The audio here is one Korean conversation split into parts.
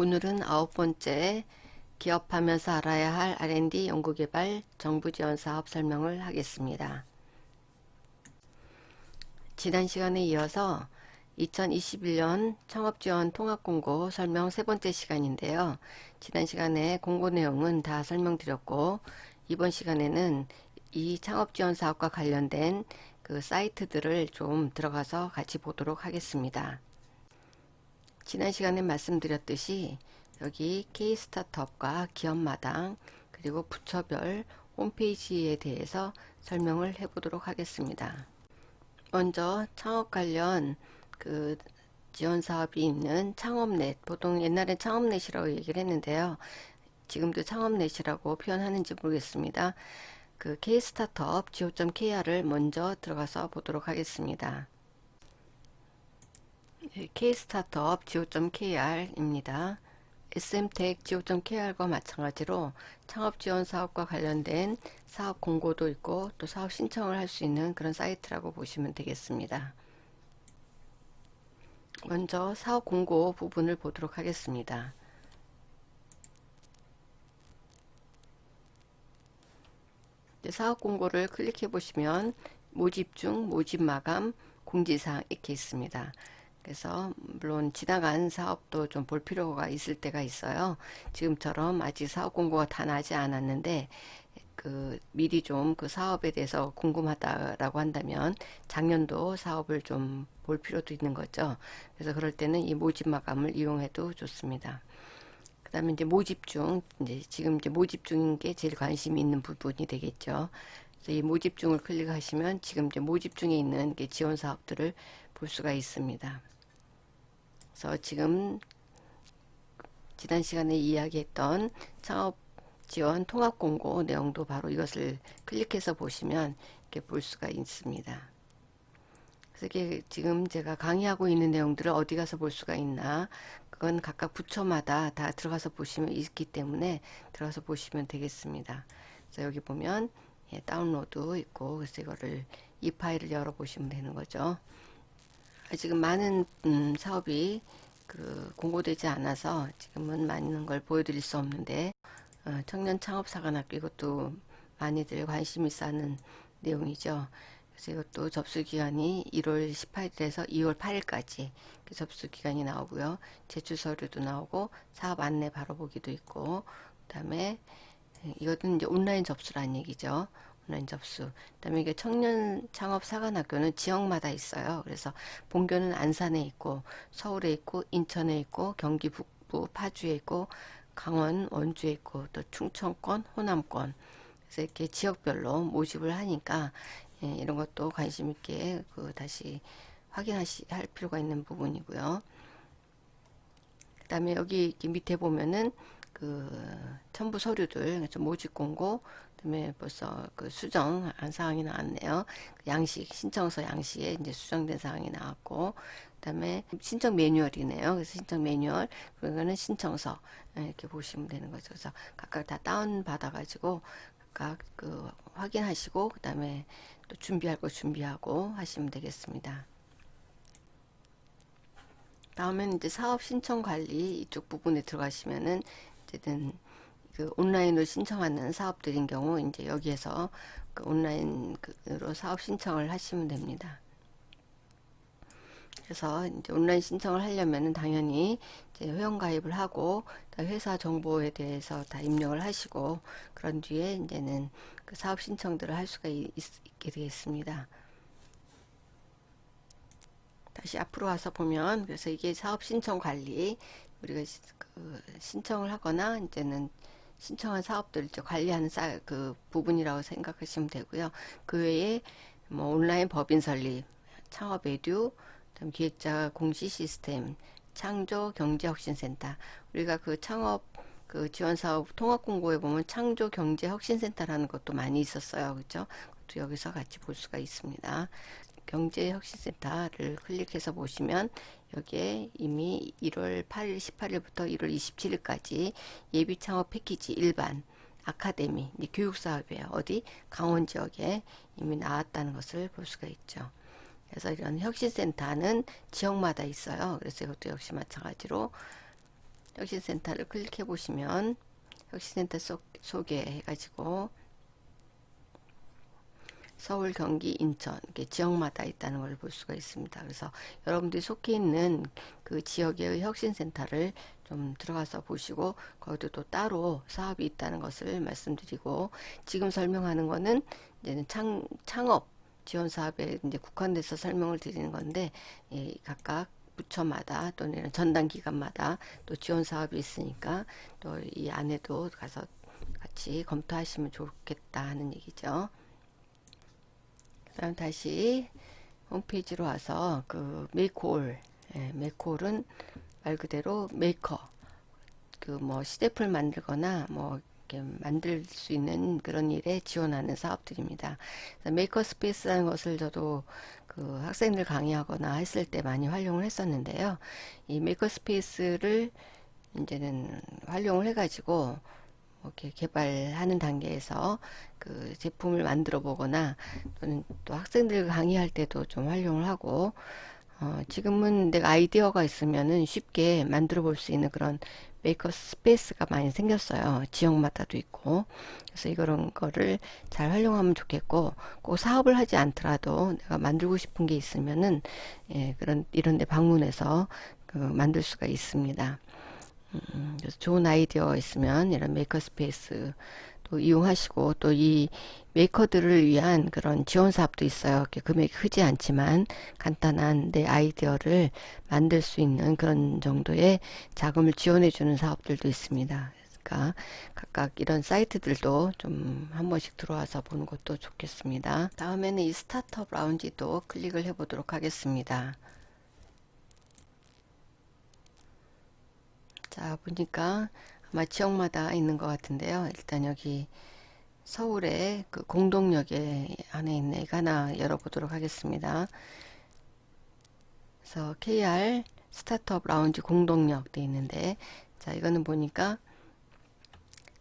오늘은 9번째 기업하면서 알아야 할 R&D 연구개발 정부 지원 사업 설명을 하겠습니다. 지난 시간에 이어서 2021년 창업지원 통합공고 설명 세 번째 시간인데요. 지난 시간에 공고 내용은 다 설명드렸고 이번 시간에는 이 창업지원 사업과 관련된 그 사이트들을 좀 들어가서 같이 보도록 하겠습니다. 지난 시간에 말씀드렸듯이 여기 K스타트업과 기업마당 그리고 부처별 홈페이지에 대해서 설명을 해보도록 하겠습니다. 먼저 창업 관련 그 지원 사업이 있는 창업넷, 보통 옛날엔 창업넷이라고 얘기를 했는데요. 지금도 창업넷이라고 표현하는지 모르겠습니다. 그 K스타트업 go.kr을 먼저 들어가서 보도록 하겠습니다. K스타트업 go.kr입니다. SMTech go.kr과 마찬가지로 창업지원 사업과 관련된 사업 공고도 있고 또 사업 신청을 할 수 있는 그런 사이트라고 보시면 되겠습니다. 먼저 사업 공고 부분을 보도록 하겠습니다. 사업 공고를 클릭해 보시면 모집 중, 모집 마감, 공지사항 이렇게 있습니다. 그래서 물론 지나간 사업도 좀 볼 필요가 있을 때가 있어요. 지금처럼 아직 사업 공고가 다 나지 않았는데 그 미리 좀 그 사업에 대해서 궁금하다라고 한다면 작년도 사업을 좀 볼 필요도 있는 거죠. 그래서 그럴 때는 이 모집 마감을 이용해도 좋습니다. 그 다음에 이제 모집 중, 이제 지금 이제 모집 중인 게 제일 관심이 있는 부분이 되겠죠. 그래서 이 모집 중을 클릭하시면 지금 이제 모집 중에 있는 게 지원 사업들을 볼 수가 있습니다. 그래서 지금 지난 시간에 이야기했던 창업 지원 통합 공고 내용도 바로 이것을 클릭해서 보시면 이렇게 볼 수가 있습니다. 그래서 이게 지금 제가 강의하고 있는 내용들을 어디 가서 볼 수가 있나, 그건 각각 부처마다 다 들어가서 보시면 있기 때문에 들어가서 보시면 되겠습니다. 그래서 여기 보면 다운로드 있고, 그래서 이거를 이 파일을 열어 보시면 되는 거죠. 지금 많은 사업이 그 공고되지 않아서 지금은 많은 걸 보여드릴 수 없는데, 청년 창업사관학교 이것도 많이들 관심 있어 하는 내용이죠. 그래서 이것도 접수 기간이 1월 18일에서 2월 8일까지 접수 기간이 나오고요. 제출 서류도 나오고 사업 안내 바로 보기도 있고, 그다음에 이것은 이제 온라인 접수라는 얘기죠. 온라인 접수. 그다음에 이게 청년 창업 사관학교는 지역마다 있어요. 그래서 본교는 안산에 있고 서울에 있고 인천에 있고 경기 북부 파주에 있고 강원 원주에 있고 또 충청권 호남권, 그래서 이렇게 지역별로 모집을 하니까 이런 것도 관심 있게 그 다시 할 필요가 있는 부분이고요. 그다음에 여기 밑에 보면은 그 첨부 서류들, 모집 공고, 그다음에 벌써 그 수정한 사항이 나왔네요. 양식 신청서 양식에 이제 수정된 사항이 나왔고, 그다음에 신청 매뉴얼이네요. 그래서 신청 매뉴얼, 그거는 신청서 이렇게 보시면 되는 거죠. 그래서 각각 다 다운 받아가지고 각각 그 확인하시고 그다음에 또 준비할 거 준비하고 하시면 되겠습니다. 다음엔 이제 사업 신청 관리 이쪽 부분에 들어가시면은 어쨌든 그 온라인으로 신청하는 사업들인 경우 이제 여기에서 그 온라인으로 사업 신청을 하시면 됩니다. 그래서 이제 온라인 신청을 하려면은 당연히 이제 회원 가입을 하고 회사 정보에 대해서 다 입력을 하시고 그런 뒤에 이제는 그 사업 신청들을 할 수가 있게 되겠습니다. 다시 앞으로 와서 보면 그래서 이게 사업 신청 관리, 우리가 그 신청을 하거나 이제는 신청한 사업들을 이제 관리하는 그 부분이라고 생각하시면 되고요. 그 외에 뭐 온라인 법인 설립, 창업 에듀, 그다음 기획자 공시 시스템, 창조 경제혁신센터. 우리가 그 창업 그 지원 사업 통합 공고에 보면 창조 경제혁신센터라는 것도 많이 있었어요. 그렇죠? 그것도 여기서 같이 볼 수가 있습니다. 경제혁신센터를 클릭해서 보시면 여기에 이미 1월 8일, 18일부터 1월 27일까지 예비 창업 패키지 일반 아카데미 교육 사업이에요. 어디 강원 지역에 이미 나왔다는 것을 볼 수가 있죠. 그래서 이런 혁신센터는 지역마다 있어요. 그래서 이것도 역시 마찬가지로 혁신센터를 클릭해 보시면 혁신센터 소개해 가지고 서울, 경기, 인천 이렇게 지역마다 있다는 걸 볼 수가 있습니다. 그래서 여러분들이 속해 있는 그 지역의 혁신센터를 좀 들어가서 보시고 거기도 또 따로 사업이 있다는 것을 말씀드리고, 지금 설명하는 거는 이제는 창업 지원 사업에 이제 국한돼서 설명을 드리는 건데, 예, 각각 부처마다 또는 이런 전담 기관마다 또 지원 사업이 있으니까 또 이 안에도 가서 같이 검토하시면 좋겠다 하는 얘기죠. 그다음 다시 홈페이지로 와서 그 메이크홀, 예, 메이크홀은 말 그대로 메이커, 그 뭐 시제품을 만들거나 뭐 이렇게 만들 수 있는 그런 일에 지원하는 사업들입니다. 메이커 스페이스라는 것을 저도 그 학생들 강의하거나 했을 때 많이 활용을 했었는데요. 이 메이커 스페이스를 이제는 활용을 해가지고 이렇게 개발하는 단계에서 그 제품을 만들어 보거나 또는 또 학생들 강의할 때도 좀 활용을 하고, 지금은 내가 아이디어가 있으면은 쉽게 만들어 볼 수 있는 그런 메이커 스페이스가 많이 생겼어요. 지역마다도 있고. 그래서 이런 거를 잘 활용하면 좋겠고, 꼭 사업을 하지 않더라도 내가 만들고 싶은 게 있으면은, 예, 이런 데 방문해서 그 만들 수가 있습니다. 그래서 좋은 아이디어가 있으면 이런 메이커 스페이스 또 이용하시고, 또 이 메이커들을 위한 그런 지원 사업도 있어요. 이렇게 금액이 크지 않지만 간단한 내 아이디어를 만들 수 있는 그런 정도의 자금을 지원해 주는 사업들도 있습니다. 그러니까 각각 이런 사이트들도 좀 한 번씩 들어와서 보는 것도 좋겠습니다. 다음에는 이 스타트업 라운지도 클릭을 해 보도록 하겠습니다. 자, 보니까 아마 지역마다 있는 것 같은데요. 일단 여기 서울의 그 공동역에 안에 있네. 이거 하나 열어보도록 하겠습니다. 그래서 KR 스타트업 라운지 공동역 돼 있는데, 자, 이거는 보니까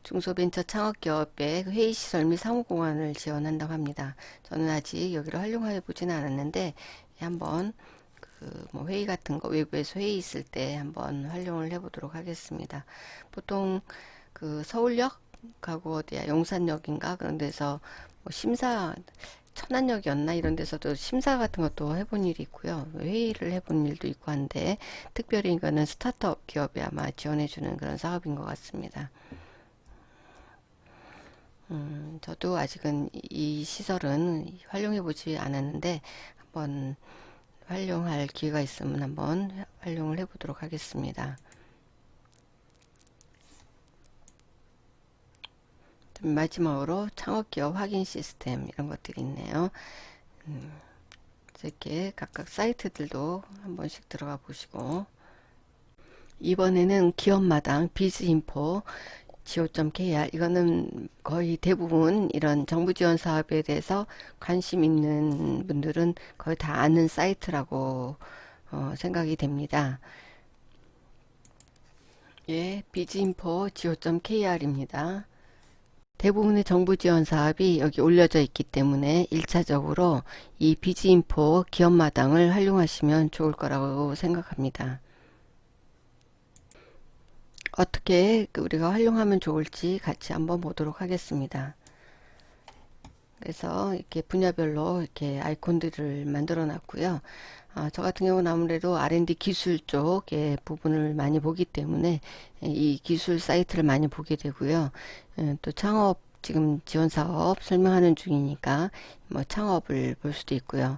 중소벤처 창업기업의 회의시설 및 사무공간을 지원한다고 합니다. 저는 아직 여기를 활용해 보지는 않았는데, 한번 그 뭐 회의 같은 거 외부에서 회의 있을 때 한번 활용을 해보도록 하겠습니다. 보통 그 서울역 가고 어디야 용산역인가 그런 데서 뭐 심사, 천안역이었나 이런 데서도 심사 같은 것도 해본 일이 있고요. 회의를 해본 일도 있고 한데, 특별히 이거는 스타트업 기업이 아마 지원해주는 그런 사업인 것 같습니다. 저도 아직은 이 시설은 활용해 보지 않았는데 한번 활용할 기회가 있으면 한번 활용을 해보도록 하겠습니다. 마지막으로 창업기업 확인 시스템 이런 것들이 있네요. 이렇게 각각 사이트들도 한 번씩 들어가 보시고, 이번에는 기업마당 비즈인포 go.kr, 이거는 거의 대부분 이런 정부 지원 사업에 대해서 관심 있는 분들은 거의 다 아는 사이트라고 생각이 됩니다. 예, 비즈인포 go.kr입니다. 대부분의 정부 지원 사업이 여기 올려져 있기 때문에 1차적으로 이 비즈인포 기업마당을 활용하시면 좋을 거라고 생각합니다. 어떻게 우리가 활용하면 좋을지 같이 한번 보도록 하겠습니다. 그래서 이렇게 분야별로 이렇게 아이콘들을 만들어 놨고요. 저 같은 경우는 아무래도 R&D 기술 쪽의 부분을 많이 보기 때문에 이 기술 사이트를 많이 보게 되고요. 또 창업 지금 지원 사업 설명하는 중이니까 뭐 창업을 볼 수도 있고요.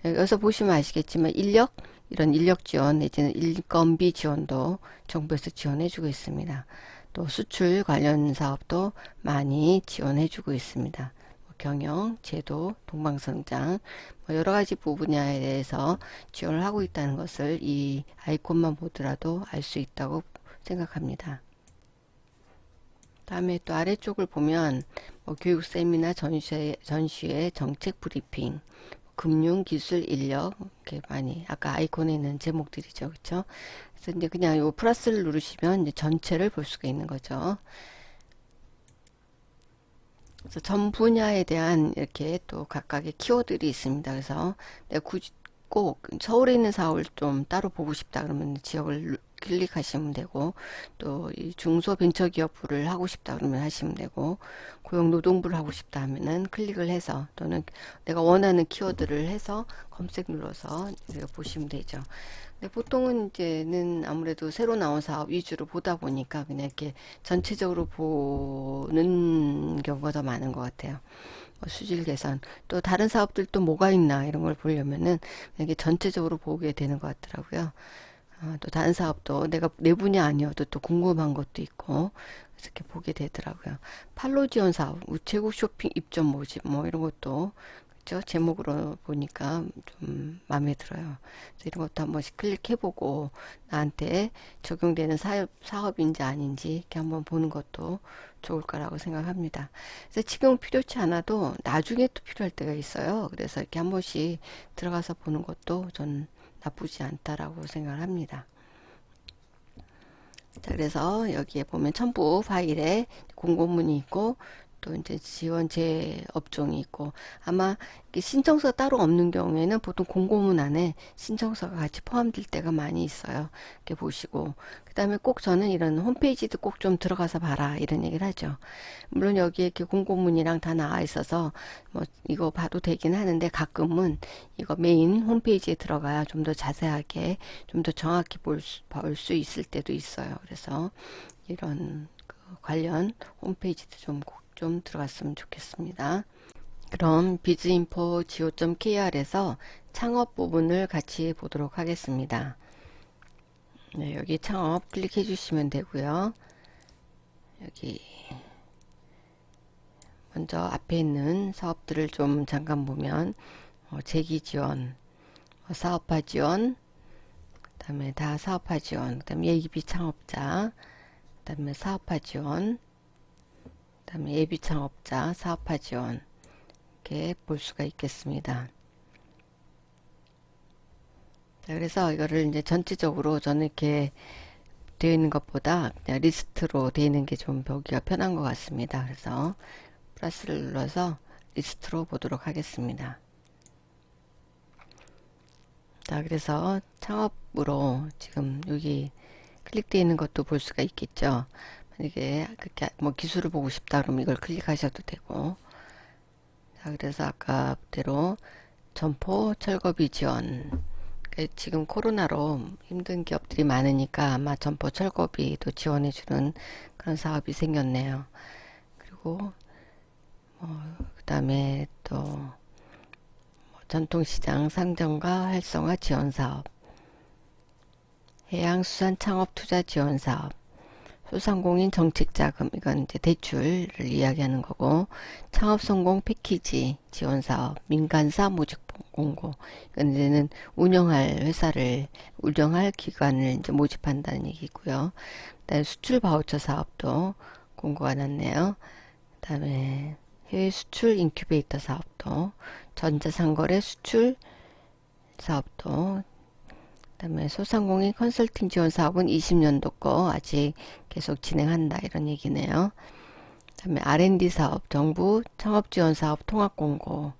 여기서 보시면 아시겠지만 이런 인력 지원 내지는 인건비 지원도 정부에서 지원해 주고 있습니다. 또 수출 관련 사업도 많이 지원해 주고 있습니다. 경영, 제도, 동방성장, 뭐 여러 가지 분야에 대해서 지원을 하고 있다는 것을 이 아이콘만 보더라도 알 수 있다고 생각합니다. 다음에 또 아래쪽을 보면 뭐 교육 세미나 전시회 정책 브리핑, 금융, 기술, 인력 이렇게 많이 아까 아이콘에 있는 제목들이죠, 그렇죠? 그래서 이제 그냥 요 플러스를 누르시면 이제 전체를 볼 수가 있는 거죠. 그래서 전 분야에 대한 이렇게 또 각각의 키워드들이 있습니다. 그래서 내가 꼭 서울에 있는 사업을 좀 따로 보고 싶다 그러면 지역을 클릭하시면 되고, 또 이 중소벤처기업부를 하고 싶다 그러면 하시면 되고, 고용노동부를 하고 싶다 하면은 클릭을 해서, 또는 내가 원하는 키워드를 해서 검색 눌러서 이렇게 보시면 되죠. 근데 보통은 이제는 아무래도 새로 나온 사업 위주로 보다 보니까 그냥 이렇게 전체적으로 보는 경우가 더 많은 것 같아요. 수질 개선, 또 다른 사업들 또 뭐가 있나 이런 걸 보려면은 이게 전체적으로 보게 되는 것 같더라고요. 또 다른 사업도 내가 내 분야 아니어도 또 궁금한 것도 있고 그래서 이렇게 보게 되더라고요. 판로 지원 사업, 우체국 쇼핑 입점 모집 뭐 이런 것도 그죠? 제목으로 보니까 좀 마음에 들어요. 그래서 이런 것도 한 번씩 클릭해보고 나한테 적용되는 사업인지 아닌지 이렇게 한번 보는 것도 좋을 거라고 생각합니다. 그래서 지금 필요치 않아도 나중에 또 필요할 때가 있어요. 그래서 이렇게 한 번씩 들어가서 보는 것도 전 나쁘지 않다라고 생각을 합니다. 자, 그래서 여기에 보면 첨부 파일에 공고문이 있고 또 이제 지원제 업종이 있고 아마 신청서가 따로 없는 경우에는 보통 공고문 안에 신청서가 같이 포함될 때가 많이 있어요. 이렇게 보시고 그 다음에 꼭 저는 이런 홈페이지도 꼭 좀 들어가서 봐라 이런 얘기를 하죠. 물론 여기에 이렇게 공고문이랑 다 나와 있어서 뭐 이거 봐도 되긴 하는데 가끔은 이거 메인 홈페이지에 들어가야 좀 더 자세하게 좀 더 정확히 볼 수 있을 때도 있어요. 그래서 이런 그 관련 홈페이지도 좀 들어갔으면 좋겠습니다. 그럼 비즈인포 go.kr에서 창업 부분을 같이 보도록 하겠습니다. 네, 여기 창업 클릭해 주시면 되고요. 여기 먼저 앞에 있는 사업들을 좀 잠깐 보면 재기 지원, 사업화 지원, 그 다음에 다 사업화 지원, 그 다음에 예비 창업자, 그 다음에 사업화 지원, 그 다음에 예비 창업자, 사업화 지원 이렇게 볼 수가 있겠습니다. 자, 그래서 이거를 이제 전체적으로 저는 이렇게 되어 있는 것보다 그냥 리스트로 되어 있는 게 좀 보기가 편한 것 같습니다. 그래서 플러스를 눌러서 리스트로 보도록 하겠습니다. 자, 그래서 창업으로 지금 여기 클릭되어 있는 것도 볼 수가 있겠죠. 만약에 그렇게 뭐 기술을 보고 싶다 그러면 이걸 클릭하셔도 되고. 자, 그래서 아까대로 점포 철거비 지원. 지금 코로나로 힘든 기업들이 많으니까 아마 점포 철거비도 지원해주는 그런 사업이 생겼네요. 그리고 그 다음에 또 전통시장 상점과 활성화 지원 사업, 해양수산 창업 투자 지원 사업, 소상공인 정책자금, 이건 이제 대출을 이야기하는 거고, 창업성공 패키지 지원 사업, 민간사 모집 공고, 이건 이제는 운영할 기관을 이제 모집한다는 얘기고요. 그다음에 수출 바우처 사업도 공고가 났네요. 그다음에 해외 수출 인큐베이터 사업도, 전자상거래 수출 사업도, 그다음에 소상공인 컨설팅 지원 사업은 20년도 거 아직 계속 진행한다 이런 얘기네요. 그다음에 R&D 사업, 정부 창업 지원 사업 통합 공고.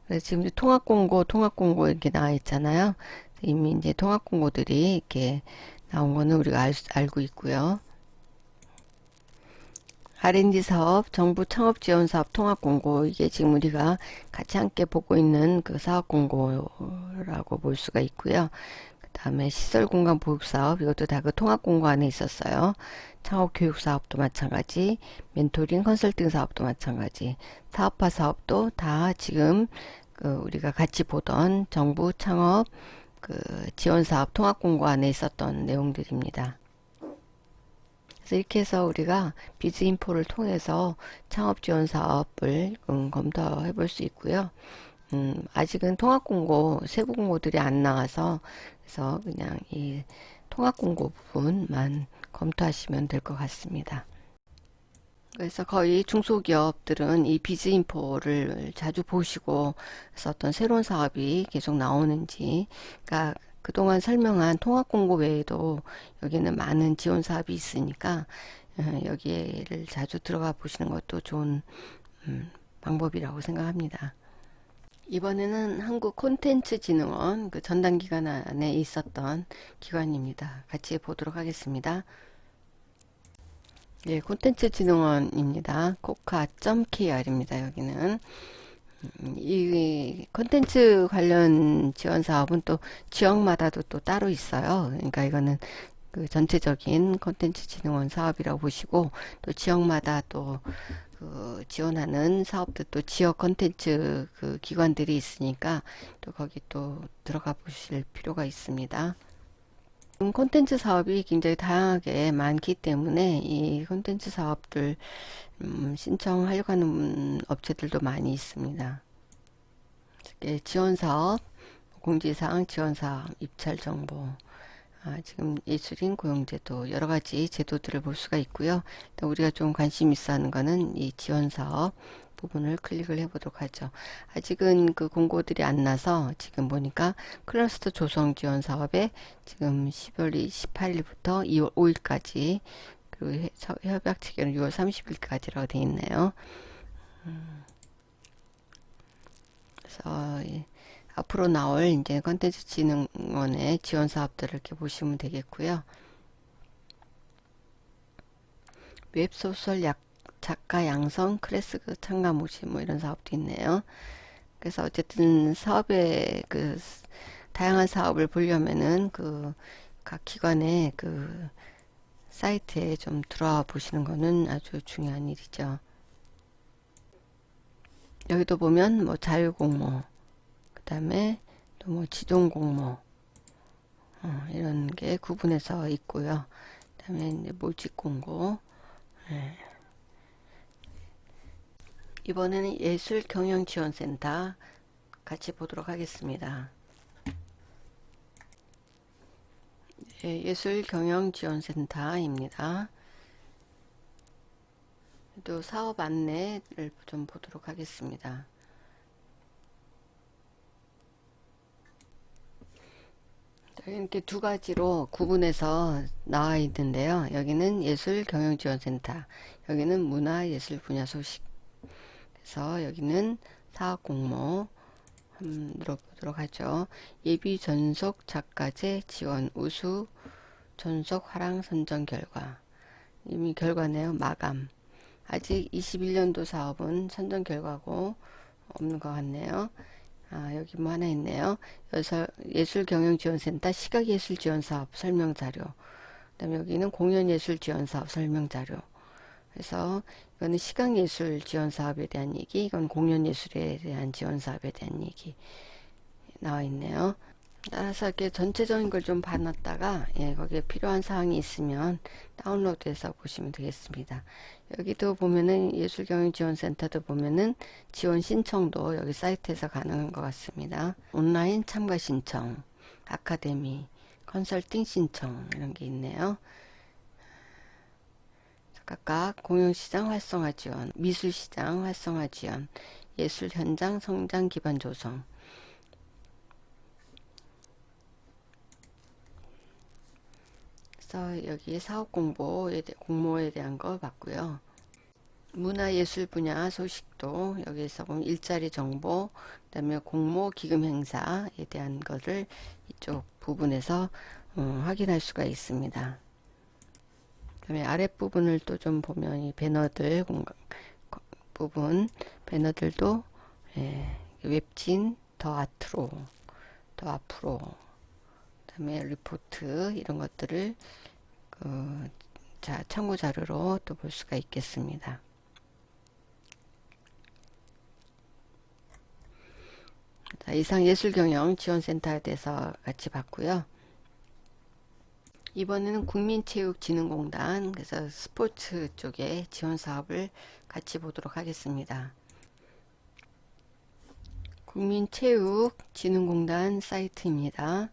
그래서 지금 통합 공고 이렇게 나와 있잖아요. 이미 이제 통합 공고들이 이렇게 나온 거는 우리가 알고 있고요. R&D 사업, 정부 창업 지원 사업 통합 공고, 이게 지금 우리가 같이 함께 보고 있는 그 사업 공고라고 볼 수가 있고요. 그 다음에 시설 공간 보육 사업, 이것도 다 그 통합 공고 안에 있었어요. 창업 교육 사업도 마찬가지, 멘토링 컨설팅 사업도 마찬가지, 사업화 사업도 다 지금 그 우리가 같이 보던 정부 창업 그 지원 사업 통합 공고 안에 있었던 내용들입니다. 그래서 이렇게 해서 우리가 비즈인포를 통해서 창업 지원 사업을 검토해 볼 수 있고요. 아직은 통합 공고, 세부 공고들이 안 나와서 그래서 그냥 이 통합 공고 부분만 검토하시면 될 것 같습니다. 그래서 거의 중소기업들은 이 비즈인포를 자주 보시고 그래서 어떤 새로운 사업이 계속 나오는지, 그러니까 그동안 설명한 통합공고 외에도 여기는 많은 지원 사업이 있으니까 여기를 자주 들어가 보시는 것도 좋은 방법이라고 생각합니다. 이번에는 한국콘텐츠진흥원 그 전담 기관 안에 있었던 기관입니다. 같이 보도록 하겠습니다. 예, 콘텐츠진흥원입니다. 코카.kr입니다. 여기는 이 콘텐츠 관련 지원 사업은 또 지역마다도 또 따로 있어요. 그러니까 이거는 그 전체적인 콘텐츠진흥원 사업이라고 보시고, 또 지역마다 또 그 지원하는 사업도 또 지역 콘텐츠 그 기관들이 있으니까 또 거기 또 들어가 보실 필요가 있습니다. 콘텐츠 사업이 굉장히 다양하게 많기 때문에 이 콘텐츠 사업들 신청하려고 하는 업체들도 많이 있습니다. 지원사업, 공지사항, 지원사항, 입찰정보, 지금 예술인 고용제도 여러 가지 제도들을 볼 수가 있고요. 일단 우리가 좀 관심 있어 하는 거는 이 지원사업 부분을 클릭을 해 보도록 하죠. 아직은 그 공고들이 안 나서 지금 보니까 클러스터 조성 지원 사업에 지금 12월 18일부터 2월 5일까지, 그리고 협약 체결은 6월 30일까지라고 되어 있네요. 그래서 앞으로 나올 이제 컨텐츠 진흥원의 지원 사업들을 이렇게 보시면 되겠고요. 웹소설 작가 양성, 클래스 참가 모집 뭐 이런 사업도 있네요. 그래서 어쨌든 사업의 그 다양한 사업을 보려면은 그 각 기관의 그 사이트에 좀 들어와 보시는 거는 아주 중요한 일이죠. 여기도 보면 뭐 자율공모, 그 다음에 또 뭐 지동공모, 이런 게 구분해서 있고요. 그 다음에 이제 모집공고. 네. 이번에는 예술경영지원센터 같이 보도록 하겠습니다. 예, 예술경영지원센터입니다. 또 사업 안내를 좀 보도록 하겠습니다. 이렇게 두 가지로 구분해서 나와 있는데요. 여기는 예술경영지원센터, 여기는 문화예술 분야 소식. 그래서 여기는 사업공모 들어보도록 하죠. 예비 전속 작가제 지원 우수 전속 화랑 선정 결과. 이미 결과네요. 마감. 아직 21년도 사업은 선정 결과고 없는 것 같네요. 여기 뭐 하나 있네요. 예술경영지원센터 시각예술지원사업 설명자료. 그 다음에 여기는 공연예술지원사업 설명자료. 그래서 이거는 시각예술지원사업에 대한 얘기, 이건 공연예술에 대한 지원사업에 대한 얘기 나와 있네요. 따라서 이렇게 전체적인 걸 좀 봐놨다가, 예, 거기에 필요한 사항이 있으면 다운로드해서 보시면 되겠습니다. 여기도 보면은 예술경영지원센터도 보면은 지원 신청도 여기 사이트에서 가능한 것 같습니다. 온라인 참가 신청, 아카데미, 컨설팅 신청 이런 게 있네요. 각각 공연시장 활성화 지원, 미술시장 활성화 지원, 예술 현장 성장 기반 조성. 그래서 여기 사업 공모에 대한 거 봤고요. 문화예술 분야 소식도 여기서 보면 일자리 정보, 그 다음에 공모 기금 행사에 대한 거를 이쪽 부분에서 확인할 수가 있습니다. 그 다음에 아랫부분을 또 좀 보면 이 배너들 부분, 배너들도, 예, 웹진, 더 아트로, 더 앞으로, 그 다음에 리포트 이런 것들을 참고 자료로 또 볼 수가 있겠습니다. 자, 이상 예술경영지원센터에 대해서 같이 봤고요. 이번에는 국민체육진흥공단, 그래서 스포츠 쪽의 지원 사업을 같이 보도록 하겠습니다. 국민체육진흥공단 사이트입니다.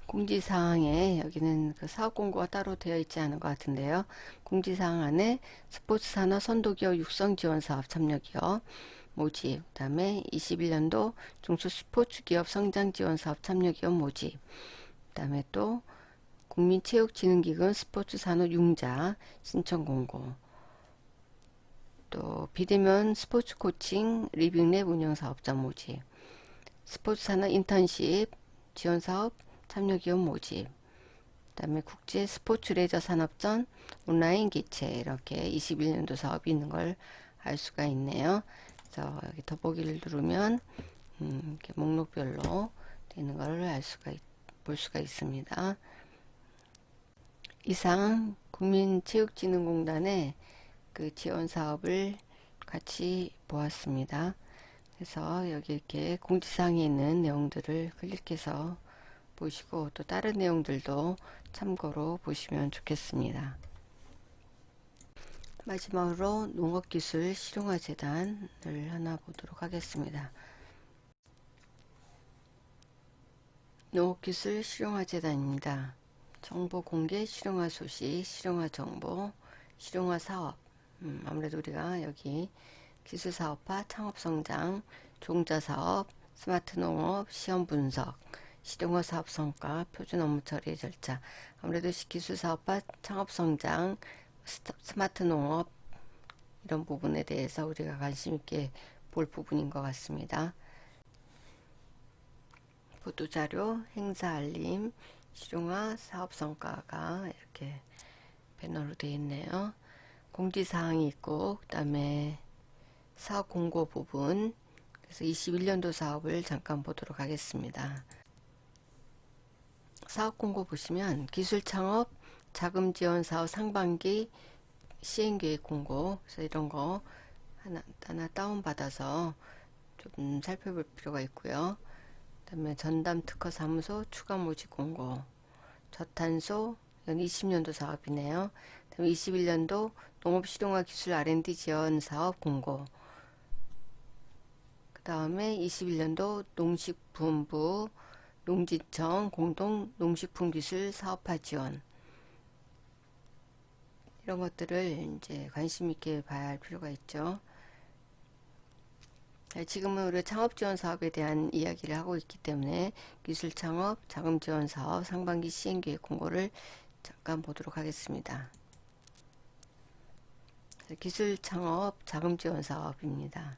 공지사항에 여기는 그 사업 공고가 따로 되어 있지 않은 것 같은데요. 공지사항 안에 스포츠 산업 선도기업 육성 지원 사업 참여기업 모집, 그 다음에 21년도 중소스포츠기업 성장 지원 사업 참여기업 모집, 그 다음에 또 국민체육진흥기금 스포츠산업융자 신청 공고, 또 비대면 스포츠 코칭 리빙랩 운영사업자 모집, 스포츠산업 인턴십 지원사업 참여기업 모집, 그 다음에 국제 스포츠 레저 산업전 온라인 개최, 이렇게 21년도 사업이 있는 걸 알 수가 있네요. 그래서 여기 더보기를 누르면 이렇게 목록별로 되는 걸 볼 수가 있습니다. 이상 국민체육진흥공단의 그 지원 사업을 같이 보았습니다. 그래서 여기 이렇게 공지사항에 있는 내용들을 클릭해서 보시고 또 다른 내용들도 참고로 보시면 좋겠습니다. 마지막으로 농업기술 실용화재단을 하나 보도록 하겠습니다. 농업기술 실용화재단입니다. 정보 공개, 실용화 소식, 실용화 정보, 실용화 사업. 아무래도 우리가 여기 기술사업화, 창업성장, 종자사업, 스마트 농업, 시험 분석, 실용화 사업 성과, 표준 업무 처리 절차. 아무래도 기술사업화, 창업성장, 스마트 농업 이런 부분에 대해서 우리가 관심 있게 볼 부분인 것 같습니다. 보도자료, 행사 알림, 실용화 사업 성과가 이렇게 배너로 되어 있네요. 공지사항이 있고, 그 다음에 사업 공고 부분, 그래서 21년도 사업을 잠깐 보도록 하겠습니다. 사업 공고 보시면 기술 창업, 자금 지원 사업 상반기 시행계획 공고, 그래서 이런 거 하나 다운받아서 좀 살펴볼 필요가 있고요. 그 다음에 전담 특허 사무소 추가 모집 공고, 저탄소, 이건 20년도 사업이네요. 그 다음에 21년도 농업실용화 기술 R&D 지원 사업 공고, 그 다음에 21년도 농식품부 농지청 공동 농식품 기술 사업화 지원, 이런 것들을 이제 관심 있게 봐야 할 필요가 있죠. 지금은 우리가 창업 지원 사업에 대한 이야기를 하고 있기 때문에 기술 창업, 자금 지원 사업, 상반기 시행계획 공고를 잠깐 보도록 하겠습니다. 기술 창업, 자금 지원 사업입니다.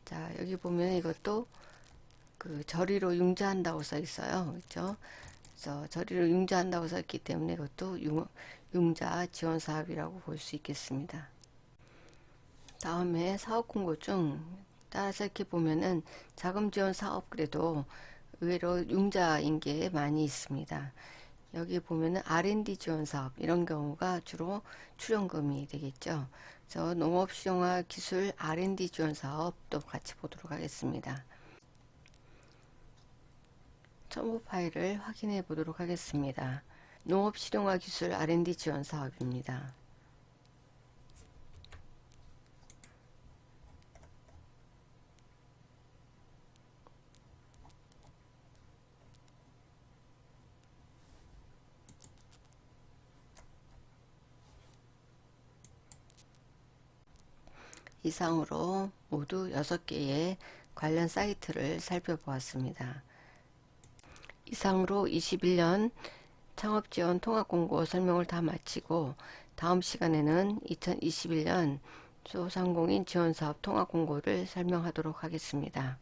자, 여기 보면 이것도 그 저리로 융자한다고 써 있어요. 그렇죠? 그래서 저리로 융자한다고 써 있기 때문에 이것도 융자 지원 사업이라고 볼 수 있겠습니다. 다음에 사업 공고 중 따라서 이렇게 보면은 자금 지원 사업 그래도 의외로 융자인 게 많이 있습니다. 여기 보면은 R&D 지원 사업 이런 경우가 주로 출연금이 되겠죠. 그래서 농업 실용화 기술 R&D 지원 사업도 같이 보도록 하겠습니다. 첨부 파일을 확인해 보도록 하겠습니다. 농업 실용화 기술 R&D 지원 사업입니다. 이상으로 모두 6개의 관련 사이트를 살펴보았습니다. 이상으로 21년 창업지원 통합공고 설명을 다 마치고 다음 시간에는 2021년 소상공인 지원사업 통합공고를 설명하도록 하겠습니다.